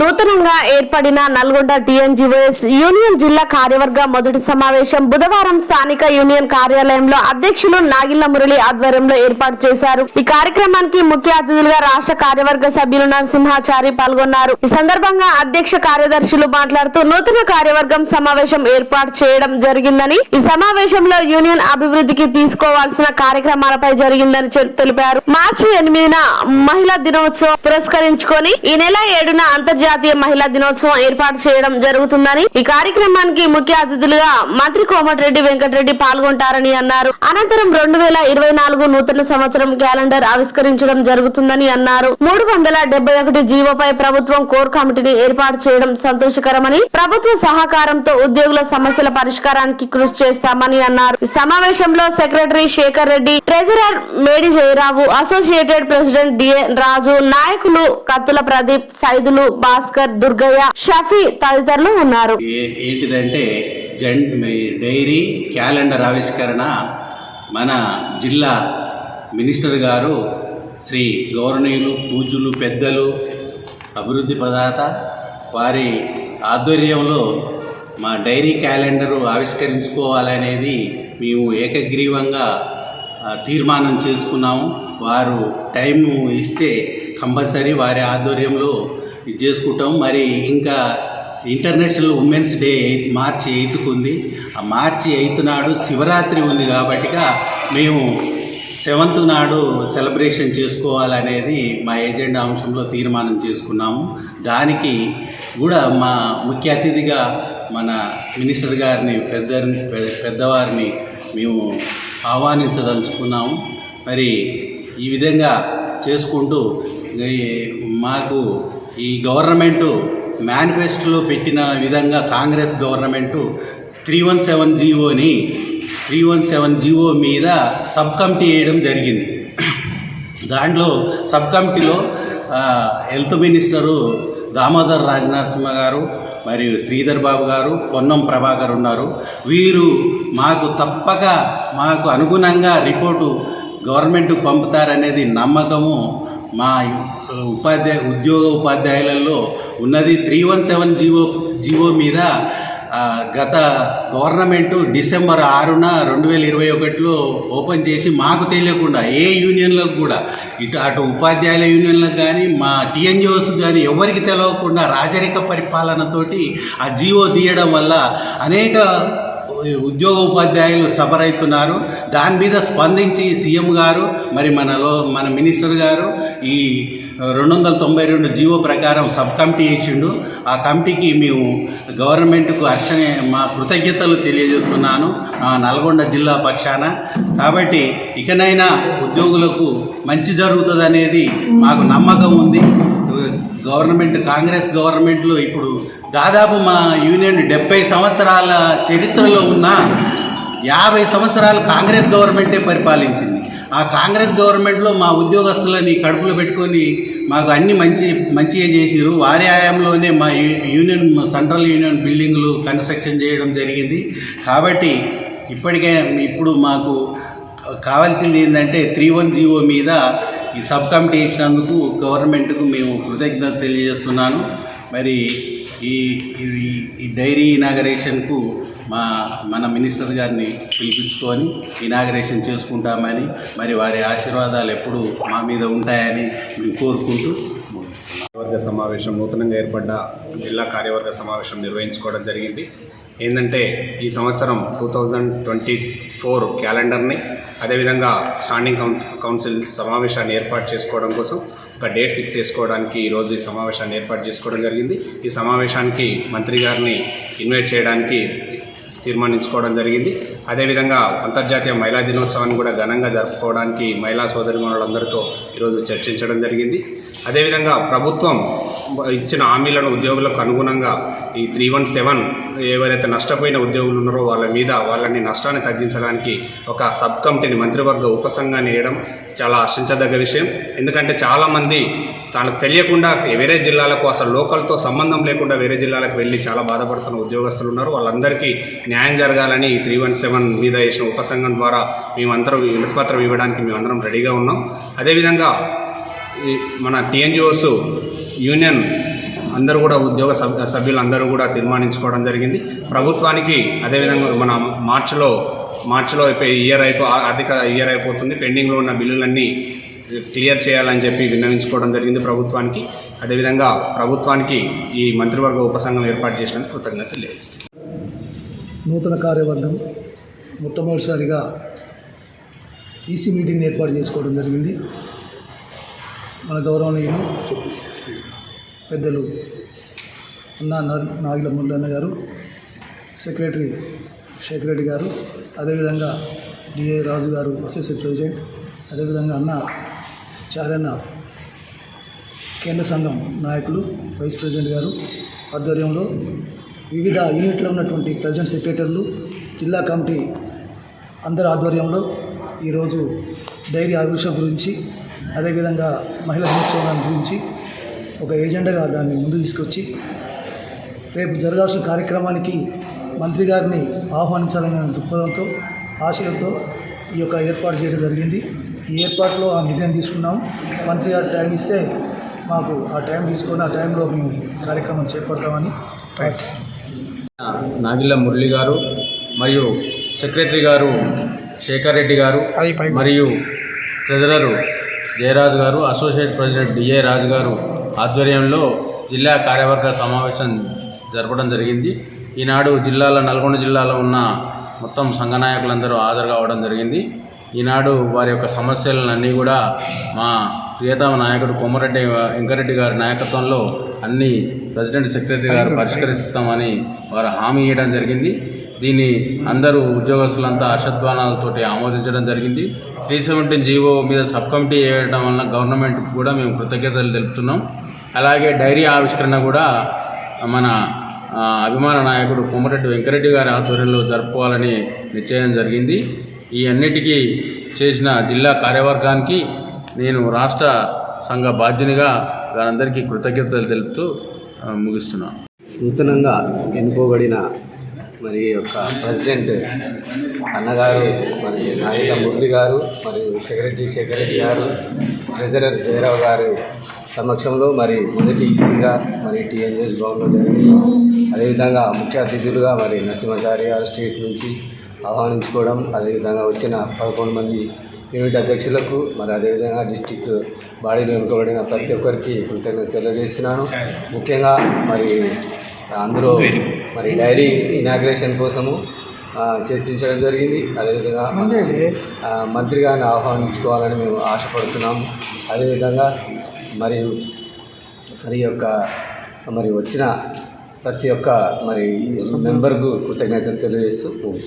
నూతనంగా ఏర్పడిన Nalgonda TNGOs union జిల్లా కార్యవర్గ మొదటి సమావేశం బుధవారం స్థానిక యూనియన్ కార్యాలయంలో అధ్యక్షులు నాగిళ్ల మురళి ఆధ్వర్యంలో ఏర్పాటు చేశారు. ఈ కార్యక్రమానికి ముఖ్య అతిథులుగా రాష్ట్ర కార్యవర్గ సభ్యులు నరసింహాచారి పాల్గొన్నారు. ఈ సందర్భంగా అధ్యక్ష కార్యదర్శులు మాట్లాడుతూ నూతన కార్యవర్గం సమావేశం ఏర్పాటు చేయడం జరిగిందని, ఈ సమావేశంలో యూనియన్ అభివృద్ధికి తీసుకోవాల్సిన కార్యక్రమాలపై జరిగిందని తెలిపారు. మార్చి 8న మహిళా దినోత్సవం పురస్కరించుకొని ఈ నెల 7న అంతర్జాతీయ మహిళా దినోత్సవం ఏర్పాటు చేయడం జరుగుతుందని, ఈ కార్యక్రమానికి ముఖ్య అతిథులుగా మంత్రి కోమటిరెడ్డి వెంకటరెడ్డి పాల్గొంటారని అన్నారు. అనంతరం 2024 నూతన సంవత్సరం క్యాలెండర్ ఆవిష్కరించడం జరుగుతుందని అన్నారు. 371 జీవోపై ప్రభుత్వం కోర్ కమిటీని ఏర్పాటు చేయడం సంతోషకరమని, ప్రభుత్వ సహకారంతో ఉద్యోగుల సమస్యల పరిష్కారానికి కృషి చేస్తామని అన్నారు. ఈ సమావేశంలో సెక్రటరీ శేఖర్ రెడ్డి, ట్రెజరర్ మేడి జయరావు, అసోసియేటెడ్ ప్రెసిడెంట్ డిఏ రాజు, నాయకులు కత్తుల ప్రదీప్, సైదులు, భాస్కర్, దుర్గయ్య, షఫీ తదితరులు ఉన్నారు. ఏంటిదంటే డైరీ క్యాలెండర్ ఆవిష్కరణ మన జిల్లా మినిస్టర్ గారు శ్రీ గౌరవనీయులు పూజ్యులు పెద్దలు అభివృద్ధి ప్రదాత వారి ఆధ్వర్యంలో మా డైరీ క్యాలెండరు ఆవిష్కరించుకోవాలనేది మేము ఏకగ్రీవంగా తీర్మానం చేసుకున్నాము. వారు టైము ఇస్తే కంపల్సరీ వారి ఆధ్వర్యంలో ఇది చేసుకుంటాం. మరి ఇంకా ఇంటర్నేషనల్ ఉమెన్స్ డే మార్చి 8కు ఉంది. ఆ మార్చి 8 నాడు శివరాత్రి ఉంది కాబట్టిగా మేము 7th నాడు సెలబ్రేషన్ చేసుకోవాలనేది మా ఎజెండా అంశంలో తీర్మానం చేసుకున్నాము. దానికి కూడా మా ముఖ్య అతిథిగా మన మినిస్టర్ గారిని పెద్దవారిని మేము ఆహ్వానించదలుచుకున్నాము. మరి ఈ విధంగా చేసుకుంటూ మాకు ఈ గవర్నమెంటు మేనిఫెస్టోలో పెట్టిన విధంగా కాంగ్రెస్ గవర్నమెంటు 317 జీవో మీద సబ్ కమిటీ వేయడం జరిగింది. దాంట్లో సబ్ కమిటీలో హెల్త్ మినిస్టరు దామోదర్ రాజనరసింహ గారు మరియు శ్రీధర్ బాబు గారు, పొన్నం ప్రభాకర్ ఉన్నారు. వీరు మాకు తప్పక మాకు అనుగుణంగా రిపోర్టు గవర్నమెంట్కు పంపుతారనేది నమ్మకము మా ఉపాధ్యాయులలో ఉన్నది. 317 జీవో మీద గత గవర్నమెంటు డిసెంబర్ 6న 2021లో ఓపెన్ చేసి మాకు తెలియకుండా ఏ యూనియన్లకు కూడా అటు ఉపాధ్యాయుల యూనియన్లకు కానీ మా టీఎన్జిఓస్ కానీ ఎవరికి తెలియకుండా రాజరిక పరిపాలనతోటి ఆ జీవో తీయడం వల్ల అనేక ఉద్యోగ ఉపాధ్యాయులు సఫర్ అవుతున్నారు. దాని మీద స్పందించి సీఎం గారు మరి మన మినిస్టర్ గారు ఈ 292 జీవో ప్రకారం సబ్ కమిటీ వేసిండు. ఆ కమిటీకి మేము గవర్నమెంట్కు మా కృతజ్ఞతలు తెలియజేస్తున్నాను నల్గొండ జిల్లా పక్షాన. కాబట్టి ఇకనైనా ఉద్యోగులకు మంచి జరుగుతుంది అనేది మాకు నమ్మకం ఉంది. గవర్నమెంట్ కాంగ్రెస్ గవర్నమెంట్లో ఇప్పుడు దాదాపు మా యూనియన్ 70 సంవత్సరాల చరిత్రలో ఉన్న 50 సంవత్సరాలు కాంగ్రెస్ గవర్నమెంటే పరిపాలించింది. ఆ కాంగ్రెస్ గవర్నమెంట్లో మా ఉద్యోగస్తులని కడుపులో పెట్టుకొని మాకు అన్ని మంచిగా చేసిరు. వారి హయాంలోనే మా యూనియన్ సెంట్రల్ యూనియన్ బిల్డింగ్లు కన్స్ట్రక్షన్ చేయడం జరిగింది. కాబట్టి ఇప్పుడు మాకు కావాల్సింది ఏంటంటే 317 జీవో మీద ఈ సబ్ కమిటీ వేసినందుకు గవర్నమెంట్కు మేము కృతజ్ఞత తెలియజేస్తున్నాను. మరి ఈ డైరీ ఇనాగరేషన్కు మన మినిస్టర్ గారిని పిలిపించుకొని ఇనాగరేషన్ చేసుకుంటామని, మరి వారి ఆశీర్వాదాలు ఎప్పుడూ మా మీద ఉంటాయని మేము కోరుకుంటూ కార్యవర్గ సమావేశం నూతనంగా ఏర్పడ్డ జిల్లా కార్యవర్గ సమావేశం నిర్వహించుకోవడం జరిగింది. ఏంటంటే ఈ సంవత్సరం 2024 క్యాలెండర్ని అదేవిధంగా స్టాండింగ్ కౌన్సిల్ సమావేశాన్ని ఏర్పాటు చేసుకోవడం కోసం ఒక డేట్ ఫిక్స్ చేసుకోవడానికి ఈరోజు ఈ సమావేశాన్ని ఏర్పాటు చేసుకోవడం జరిగింది. ఈ సమావేశానికి మంత్రి గారిని ఇన్వైట్ చేయడానికి తీర్మానించుకోవడం జరిగింది. అదేవిధంగా అంతర్జాతీయ మహిళా దినోత్సవాన్ని కూడా ఘనంగా జరుపుకోవడానికి మహిళా సోదరిమణులందరితో ఈరోజు చర్చించడం జరిగింది. అదేవిధంగా ప్రభుత్వం ఇచ్చిన హామీలను ఉద్యోగులకు అనుగుణంగా ఈ 317 ఎవరైతే నష్టపోయిన ఉద్యోగులు ఉన్నారో వాళ్ళని నష్టాన్ని తగ్గించడానికి ఒక సబ్ కమిటీని మంత్రివర్గ ఉపసంఘాన్ని వేయడం చాలా హర్షించదగ్గ విషయం. ఎందుకంటే చాలామంది తనకు తెలియకుండా వేరే జిల్లాలకు అసలు లోకల్తో సంబంధం లేకుండా వేరే జిల్లాలకు వెళ్ళి చాలా బాధపడుతున్న ఉద్యోగస్తులు ఉన్నారు. వాళ్ళందరికీ న్యాయం జరగాలని 317 మీద వేసిన ఉపసంఘం ద్వారా మేమందరం వినతిపత్రం ఇవ్వడానికి మేమందరం రెడీగా ఉన్నాం. అదేవిధంగా మన టీఎన్జిఓస్ యూనియన్ అందరూ కూడా ఉద్యోగ సభ్యులు అందరూ కూడా తీర్మానించుకోవడం జరిగింది. ప్రభుత్వానికి అదేవిధంగా మన మార్చిలో ఆర్థిక ఇయర్ అయిపోతుంది. పెండింగ్లో ఉన్న బిల్లులన్నీ క్లియర్ చేయాలని చెప్పి విన్నవించుకోవడం జరిగింది ప్రభుత్వానికి. అదేవిధంగా ప్రభుత్వానికి ఈ మంత్రివర్గ ఉపసంఘం ఏర్పాటు చేసినందుకు కృతజ్ఞతలు తెలియజేస్తాను. నూతన కార్యవర్గం మొట్టమొదటిసారిగా ఈసీ మీటింగ్ ఏర్పాటు చేసుకోవడం జరిగింది. మన గౌరవనీయులు పెద్దలు నాగిల మురళన్న గారు, సెక్రటరీ శేఖర్ రెడ్డి గారు, అదేవిధంగా డిఏ రాజు గారు అసోసియేట్ ప్రెసిడెంట్, అదేవిధంగా చారన్న కేంద్ర సంఘం నాయకులు వైస్ ప్రెసిడెంట్ గారు ఆధ్వర్యంలో వివిధ యూనిట్లో ఉన్నటువంటి ప్రెసిడెంట్ సెక్రటరీలు, జిల్లా కమిటీ అందరి ఆధ్వర్యంలో ఈరోజు డైరీ ఆవిష్కరణ గురించి, అదేవిధంగా మహిళా దినోత్సవం గురించి ఒక ఏజెండాగా దాన్ని ముందు తీసుకొచ్చి రేపు జరగాల్సిన కార్యక్రమానికి మంత్రి గారిని ఆహ్వానించాలనే దృక్పథంతో ఆశయంతో ఈ యొక్క ఏర్పాటు చేయడం జరిగింది. ఈ ఏర్పాటులో ఆ నిర్ణయం తీసుకున్నాం. మంత్రి గారు టైం ఇస్తే మాకు ఆ టైం తీసుకొని ఆ టైంలో మేము కార్యక్రమం చేపడతామని ప్రయత్నిస్తున్నాం. నాగిళ్ళ మురళి గారు మరియు సెక్రటరీ గారు శేఖర్ రెడ్డి గారు మరియు ట్రెజరరు జయరాజు గారు, అసోసియేట్ ప్రెసిడెంట్ డిఏ రాజు గారు ఆధ్వర్యంలో జిల్లా కార్యవర్గ సమావేశం జరపడం జరిగింది. ఈనాడు నల్గొండ జిల్లాలో ఉన్న మొత్తం సంఘ నాయకులందరూ హాజరు కావడం జరిగింది. ఈనాడు వారి యొక్క సమస్యలన్నీ కూడా మా ప్రియతమ నాయకుడు కోమరెడ్డి వెంకరెడ్డి గారి నాయకత్వంలో అన్ని ప్రెసిడెంట్ సెక్రటరీ గారు పరిష్కరిస్తామని వారు హామీ ఇవ్వడం జరిగింది. దీన్ని అందరూ ఉద్యోగస్తులంతా హర్షధ్వానాలతోటి ఆమోదించడం జరిగింది. 317 జీవో మీద సబ్ కమిటీ వేయడం వలన గవర్నమెంట్కి కూడా మేము కృతజ్ఞతలు తెలుపుతున్నాం. అలాగే డైరీ ఆవిష్కరణ కూడా మన అభిమాన నాయకుడు కోమరెడ్డి వెంకరెడ్డి గారి ఆధ్వర్యంలో జరుపుకోవాలని నిశ్చయం జరిగింది. ఈ అన్నిటికీ చేసిన జిల్లా కార్యవర్గానికి నేను రాష్ట్ర సంఘ బాధ్యునిగా వారందరికీ కృతజ్ఞతలు తెలుపుతూ ముగిస్తున్నాను. నూతనంగా ఎన్నుకోబడిన మరి యొక్క ప్రెసిడెంట్ అన్నగారు, మరి నాగిళ్ళ మురళి గారు, మరియు సెక్రటరీ శేఖర్ రెడ్డి గారు, ట్రెజరర్ జయరావు గారు సమక్షంలో మరి మొదటి ఈసీగా మరి టీఎన్జీఎస్ భవన్లో జరిగింది. అదేవిధంగా ముఖ్య అతిథులుగా మరి నరసింహాచారి గారు స్టేట్ నుంచి ఆహ్వానించుకోవడం, అదేవిధంగా వచ్చిన 11 మంది యూనిట్ అధ్యక్షులకు, మరి అదేవిధంగా డిస్టిక్ బాడీలో ఎన్నుకోబడిన ప్రతి ఒక్కరికి కృతజ్ఞత తెలియజేస్తున్నాను. ముఖ్యంగా మరి అందులో మరి డైరీ ఇనాగ్రేషన్ కోసము చర్చించడం జరిగింది. అదేవిధంగా మంత్రి గారిని ఆహ్వానించుకోవాలని మేము ఆశపడుతున్నాము. అదేవిధంగా మరి వచ్చిన ప్రతి ఒక్క మరి మెంబర్కు కృతజ్ఞతలు తెలియజేస్తూ